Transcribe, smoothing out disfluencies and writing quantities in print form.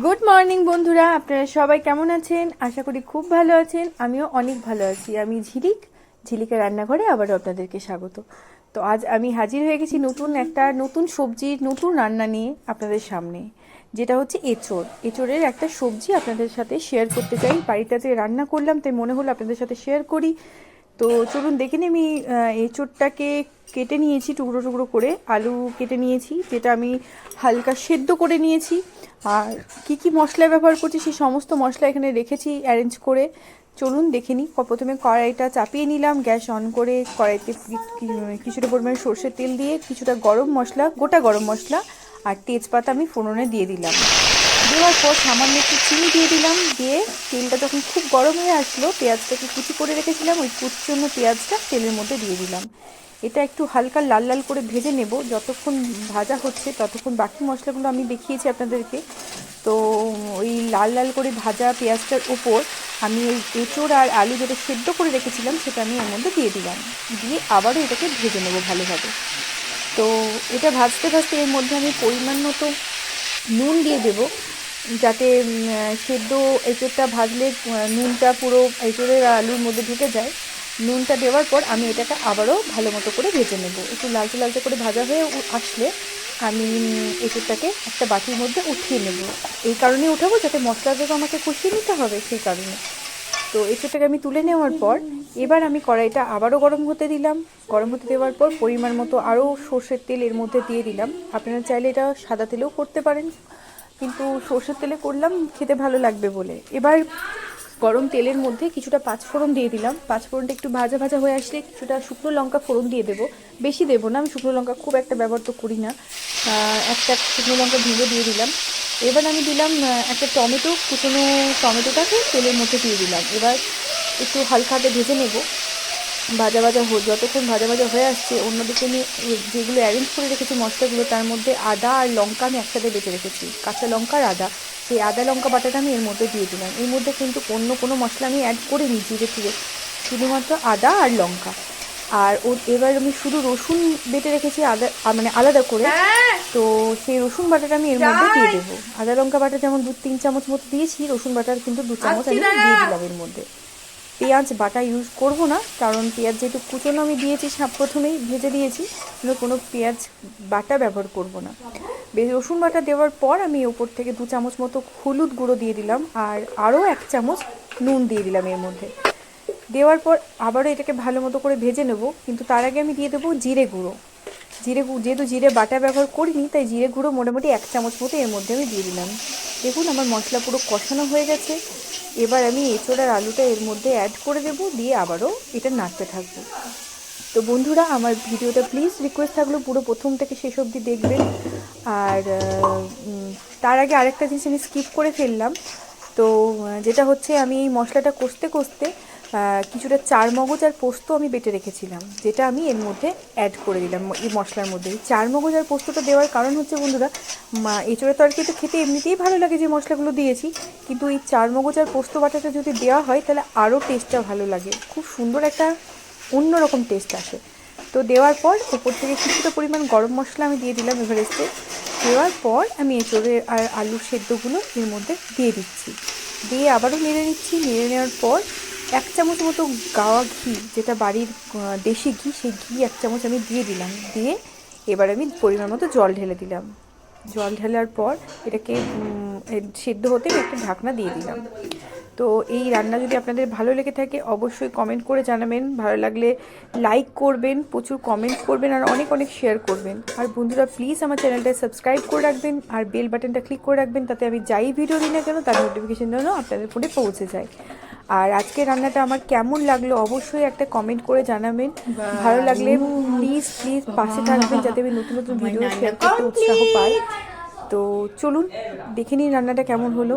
Good morning বন্ধুরা, আপনারা সবাই কেমন আছেন? আশা করি খুব ভালো আছেন। আমিও অনেক ভালো আছি। আমি ঝিলিকের রান্নাঘরে আবারও আপনাদেরকে স্বাগত। তো আজ আমি হাজির হয়ে গেছি নতুন সবজির নতুন রান্না নিয়ে আপনাদের সামনে, যেটা হচ্ছে এঁচোড়ের একটা সবজি আপনাদের সাথে শেয়ার করতে চাই। বাড়িটাতে রান্না করলাম, তাই মনে হলো আপনাদের সাথে শেয়ার করি। তো চলুন দেখে নিই। আমি এঁচোড়টাকে কেটে নিয়েছি টুকরো টুকরো করে, আলু কেটে নিয়েছি, যেটা আমি হালকা সেদ্ধ করে নিয়েছি। আর কি কি মশলা ব্যবহার করছি সেই সমস্ত মশলা এখানে রেখেছি অ্যারেঞ্জ করে। চলুন দেখে নিই। প্রথমে কড়াইটা চাপিয়ে নিলাম, গ্যাস অন করে কড়াইতে কিছুটা পরিমাণে সর্ষের তেল দিয়ে কিছুটা গোটা গরম মশলা আর তেজপাতা আমি ফোড়নে দিয়ে দিলাম। দেওয়ার পর সামান্য একটু চিনি দিয়ে দিলাম। দিয়ে তেলটা যখন খুব গরম হয়ে আসলো, পেঁয়াজটাকে কুচি করে রেখেছিলাম, ওই কুচনো পেঁয়াজটা তেলের মধ্যে দিয়ে দিলাম। এটা একটু হালকা লাল লাল করে ভেজে নেব। যতক্ষণ ভাজা হচ্ছে ততক্ষণ বাকি মশলাগুলো আমি দেখিয়েছি আপনাদেরকে। তো ওই লাল লাল করে ভাজা পেঁয়াজটার উপর আমি ওই এঁচোড় আর আলু যেটা সেদ্ধ করে রেখেছিলাম সেটা আমি এর মধ্যে দিয়ে দিলাম। দিয়ে আবারও এটাকে ভেজে নেব ভালোভাবে। তো এটা ভাজতে ভাজতে এর মধ্যে আমি পরিমাণ মতো নুন দিয়ে দেবো, যাতে সেদ্ধ এঁচোড়টা ভাজলে নুনটা পুরো এঁচোড়ের আলুর মধ্যে ঢুকে যায়। নুনটা দেওয়ার পর আমি এটাকে আবারও ভালো মতো করে ভেজে নেব। একটু লালচে লালচে করে ভাজা হয়ে আসলে আমি এঁচোড়টাকে একটা বাটির মধ্যে উঠিয়ে নেব। এই কারণে উঠাবো যাতে মশলাটাকে আমাকে কষিয়ে নিতে হবে, সেই কারণে। তো এঁচোড়টাকে আমি তুলে নেওয়ার পর এবার আমি কড়াইটা আবারও গরম হতে দিলাম। গরম হতে দেওয়ার পর পরিমাণ মতো আরও সর্ষের তেল এর মধ্যে দিয়ে দিলাম। আপনারা চাইলে এটা সাদা তেলেও করতে পারেন, কিন্তু সর্ষের তেলে করলাম খেতে ভালো লাগবে বলে। এবার গরম তেলের মধ্যে কিছুটা পাঁচফোড়ন দিয়ে দিলাম। পাঁচফোড়নটা একটু ভাজা ভাজা হয়ে আসলে কিছুটা শুকনো লঙ্কা ফোড়ন দিয়ে দেবো। বেশি দেবো না, আমি শুকনো লঙ্কা খুব একটা ব্যবহার তো করি না। একটা শুকনো লঙ্কা ভেঙে দিয়ে দিলাম। এবার আমি দিলাম একটা কুচনো টমেটোটাকে তেলের মধ্যে দিয়ে দিলাম। এবার একটু হালকাতে ভেজে নেব। যতক্ষণ ভাজা ভাজা হয়ে আসছে, অন্যদিকে আমি যেগুলো অ্যারেঞ্জ করে রেখেছি মশলাগুলো, তার মধ্যে আদা আর লঙ্কা আমি একসাথে বেটে রেখেছি, কাঁচা লঙ্কা আর আদা। সেই আদা লঙ্কা বাটাটা আমি এর মধ্যে দিয়ে দিলাম। এর মধ্যে কিন্তু অন্য কোনো মশলা আমি অ্যাড করিনি, জিরে টিরে, শুধুমাত্র আদা আর লঙ্কা। আর এবার আমি শুধু রসুন বেটে রেখেছি মানে আলাদা করে। তো সেই রসুন বাটাটা আমি এর মধ্যে দিয়ে দেবো। আদা লঙ্কা বাটা যেমন 2-3 চামচ মতো দিয়েছি, রসুন বাটার কিন্তু 2 চামচ আমি দিয়ে দিলাম এর মধ্যে। পেঁয়াজ বাটা ইউজ করব না, কারণ পেঁয়াজ যেহেতু কুচনো আমি দিয়েছি, প্রথমেই ভেজে দিয়েছি, কোনো পেঁয়াজ বাটা ব্যবহার করব না। রসুন বাটা দেওয়ার পর আমি ওপর থেকে 2 চামচ মতো হলুদ গুঁড়ো দিয়ে দিলাম, আর আরও 1 চামচ নুন দিয়ে দিলাম এর মধ্যে। দেওয়ার পর আবারও এটাকে ভালো মতো করে ভেজে নেব, কিন্তু তার আগে আমি দিয়ে দেবো জিরে গুঁড়ো। যেহেতু জিরে বাটা ব্যবহার করিনি, তাই জিরে গুঁড়ো মোটামুটি 1 চামচ মতো এর মধ্যে আমি দিয়ে দিলাম। দেখুন আমার মশলা পুরো কষানো হয়ে গেছে। এবার আমি এঁচোড় আর আলুটা এর মধ্যে অ্যাড করে দেবো, দিয়ে আবারও এটা নাড়তে থাকবো। তো বন্ধুরা, আমার ভিডিওটা প্লিজ রিকোয়েস্ট থাকলো পুরো প্রথম থেকে শেষ অবধি দেখবেন। আর তার আগে আরেকটা জিনিস আমি স্কিপ করে ফেললাম। তো যেটা হচ্ছে, আমি এই মশলাটা কষতে কষতে কিছুটা চারমগজ আর পোস্ত আমি বেটে রেখেছিলাম, যেটা আমি এর মধ্যে অ্যাড করে দিলাম এই মশলার মধ্যে। এই চারমগজ আর পোস্তটা দেওয়ার কারণ হচ্ছে বন্ধুরা, এঁচোড়ে তরকারি তো খেতে এমনিতেই ভালো লাগে যে মশলাগুলো দিয়েছি, কিন্তু এই চারমগজ আর পোস্ত বাটাটা যদি দেওয়া হয় তাহলে আরও টেস্টটা ভালো লাগে, খুব সুন্দর একটা অন্যরকম টেস্ট আসে। তো দেওয়ার পর ওপর থেকে কিছুটা পরিমাণ গরম মশলা আমি দিয়ে দিলাম এভারেস্টে। দেওয়ার পর আমি এঁচোড়ের আর আলুর সেদ্ধগুলো এর মধ্যে দিয়ে দিচ্ছি। দিয়ে আবারও নেড়ে নিচ্ছি। নেড়ে নেওয়ার পর 1 চামচ মতো গাওয়া ঘি, যেটা বাড়ির দেশি ঘি, সেই ঘি 1 চামচ আমি দিয়ে দিলাম। দিয়ে এবার আমি পরিমাণ মতো জল ঢেলে দিলাম। জল ঢালার পর এটাকে সেদ্ধ হতে একটা ঢাকনা দিয়ে দিলাম। তো এই রান্না যদি আপনাদের ভালো লেগে থাকে অবশ্যই কমেন্ট করে জানাবেন। ভালো লাগলে লাইক করবেন, প্রচুর কমেন্ট করবেন, আর অনেক অনেক শেয়ার করবেন। আর বন্ধুরা প্লিজ আমার চ্যানেলটা সাবস্ক্রাইব করে রাখবেন, আর বেল বাটনটা ক্লিক করে রাখবেন, তাতে আমি যাই ভিডিও দিই না কেন তার নোটিফিকেশন যেন আপনাদের ফোনে পৌঁছে যায়। আর আজকে রান্নাটা আমার কেমন লাগলো অবশ্যই একটা কমেন্ট করে জানাবেন। ভালো লাগলে প্লিজ প্লিজ পাশে থাকবেন, যাতে আমি নতুন নতুন ভিডিও শেয়ার করতে উৎসাহ পাই। তো চলুন দেখে নিন রান্নাটা কেমন হলো।